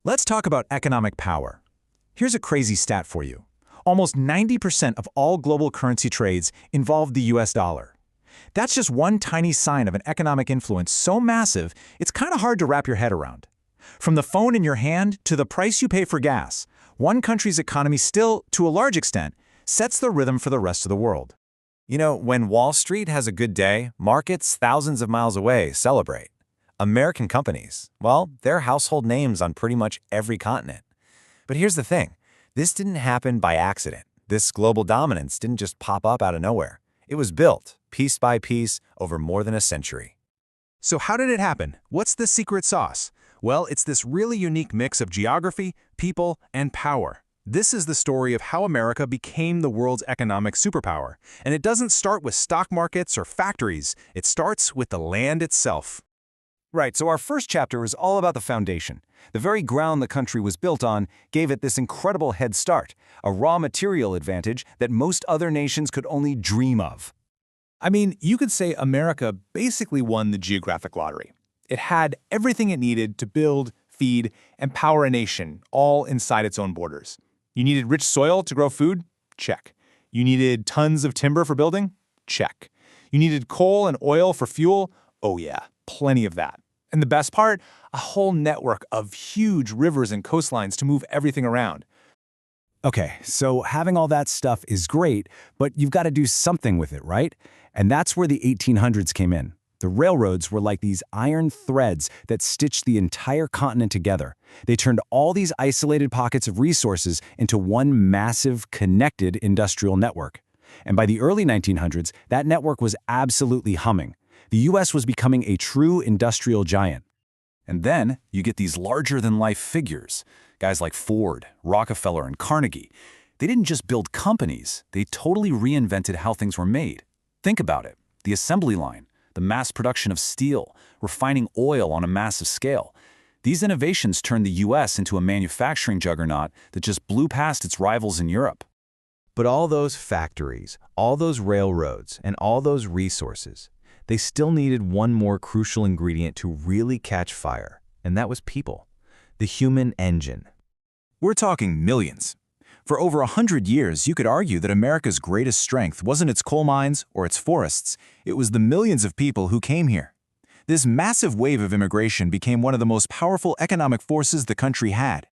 Let's talk about economic power. Here's a crazy stat for you. Almost 90% of all global currency trades involve the US dollar. That's just one tiny sign of an economic influence so massive, it's kind of hard to wrap your head around. From the phone in your hand to the price you pay for gas, one country's economy still, to a large extent, sets the rhythm for the rest of the world. You know, when Wall Street has a good day, markets thousands of miles away celebrate. American companies, well, they're household names on pretty much every continent. But here's the thing. This didn't happen by accident. This global dominance didn't just pop up out of nowhere. It was built, piece by piece, over more than a century. So how did it happen? What's the secret sauce? Well, it's this really unique mix of geography, people, and power. This is the story of how America became the world's economic superpower. And it doesn't start with stock markets or factories. It starts with the land itself. Right, so our first chapter is all about the foundation. The very ground the country was built on gave it this incredible head start, a raw material advantage that most other nations could only dream of. I mean, you could say America basically won the geographic lottery. It had everything it needed to build, feed, and power a nation, all inside its own borders. You needed rich soil to grow food? Check. You needed tons of timber for building? Check. You needed coal and oil for fuel? Oh yeah, plenty of that. And the best part? A whole network of huge rivers and coastlines to move everything around. Okay, so having all that stuff is great, but you've got to do something with it, right? And that's where the 1800s came in. The railroads were like these iron threads that stitched the entire continent together. They turned all these isolated pockets of resources into one massive, connected industrial network. And by the early 1900s, that network was absolutely humming. The US was becoming a true industrial giant. And then you get these larger-than-life figures, guys like Ford, Rockefeller, and Carnegie. They didn't just build companies, they totally reinvented how things were made. Think about it, the assembly line, the mass production of steel, refining oil on a massive scale. These innovations turned the US into a manufacturing juggernaut that just blew past its rivals in Europe. But all those factories, all those railroads, and all those resources, they still needed one more crucial ingredient to really catch fire, and that was people, the human engine. We're talking millions. For over 100 years, you could argue that America's greatest strength wasn't its coal mines or its forests, it was the millions of people who came here. This massive wave of immigration became one of the most powerful economic forces the country had.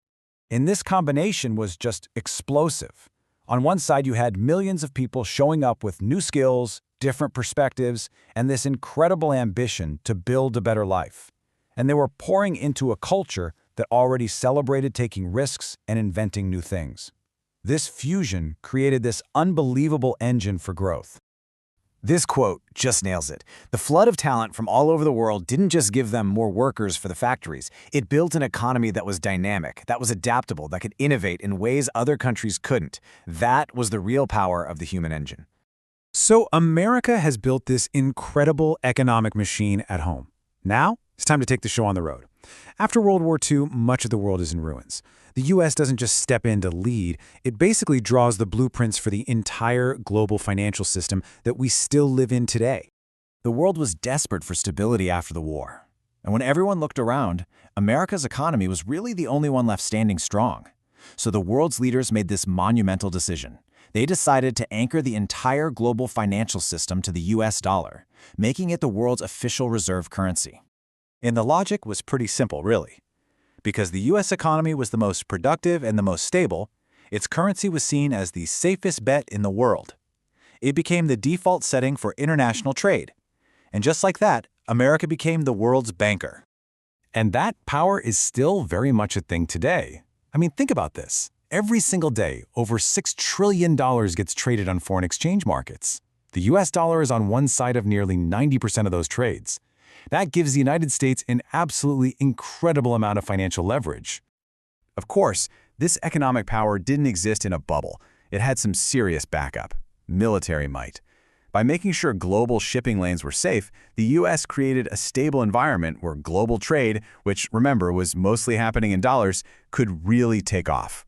And this combination was just explosive. On one side, you had millions of people showing up with new skills, different perspectives, and this incredible ambition to build a better life. And they were pouring into a culture that already celebrated taking risks and inventing new things. This fusion created this unbelievable engine for growth. This quote just nails it. The flood of talent from all over the world didn't just give them more workers for the factories. It built an economy that was dynamic, that was adaptable, that could innovate in ways other countries couldn't. That was the real power of the human engine. So America has built this incredible economic machine at home. Now, it's time to take the show on the road. After World War II, much of the world is in ruins. The US doesn't just step in to lead, it basically draws the blueprints for the entire global financial system that we still live in today. The world was desperate for stability after the war. And when everyone looked around, America's economy was really the only one left standing strong. So the world's leaders made this monumental decision. They decided to anchor the entire global financial system to the US dollar, making it the world's official reserve currency. And the logic was pretty simple, really. Because the US economy was the most productive and the most stable, its currency was seen as the safest bet in the world. It became the default setting for international trade. And just like that, America became the world's banker. And that power is still very much a thing today. I mean, think about this. Every single day, over $6 trillion gets traded on foreign exchange markets. The US dollar is on one side of nearly 90% of those trades. That gives the United States an absolutely incredible amount of financial leverage. Of course, this economic power didn't exist in a bubble. It had some serious backup, military might. By making sure global shipping lanes were safe, the US created a stable environment where global trade, which remember was mostly happening in dollars, could really take off.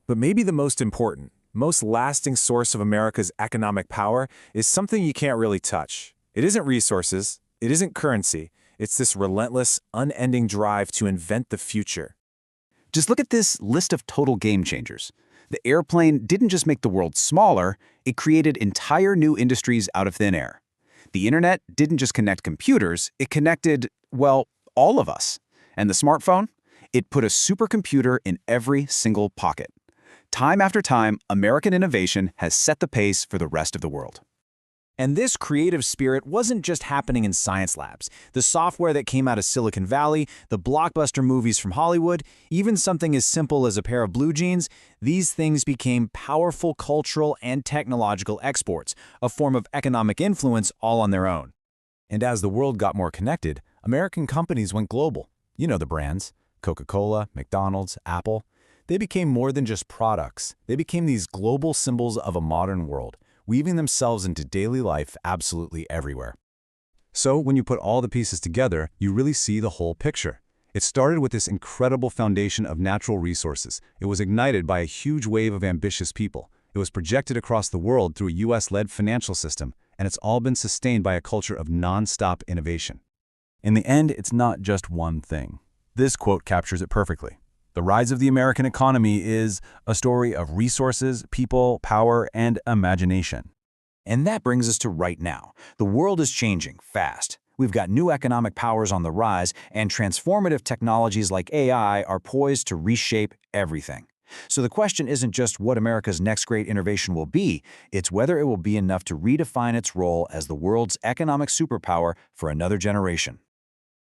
But maybe the most important, most lasting source of America's economic power is something you can't really touch. It isn't resources, it isn't currency, it's this relentless, unending drive to invent the future. Just look at this list of total game changers. The airplane didn't just make the world smaller, it created entire new industries out of thin air. The internet didn't just connect computers, it connected, well, all of us. And the smartphone? It put a supercomputer in every single pocket. Time after time, American innovation has set the pace for the rest of the world. And this creative spirit wasn't just happening in science labs. The software that came out of Silicon Valley, the blockbuster movies from Hollywood, even something as simple as a pair of blue jeans, these things became powerful cultural and technological exports, a form of economic influence all on their own. And as the world got more connected, American companies went global. You know the brands, Coca-Cola, McDonald's, Apple. They became more than just products. They became these global symbols of a modern world, weaving themselves into daily life absolutely everywhere. So when you put all the pieces together, you really see the whole picture. It started with this incredible foundation of natural resources. It was ignited by a huge wave of ambitious people. It was projected across the world through a US-led financial system, and it's all been sustained by a culture of non-stop innovation. In the end, it's not just one thing. This quote captures it perfectly. The rise of the American economy is a story of resources, people, power, and imagination. And that brings us to right now. The world is changing fast. We've got new economic powers on the rise, and transformative technologies like AI are poised to reshape everything. So the question isn't just what America's next great innovation will be, it's whether it will be enough to redefine its role as the world's economic superpower for another generation.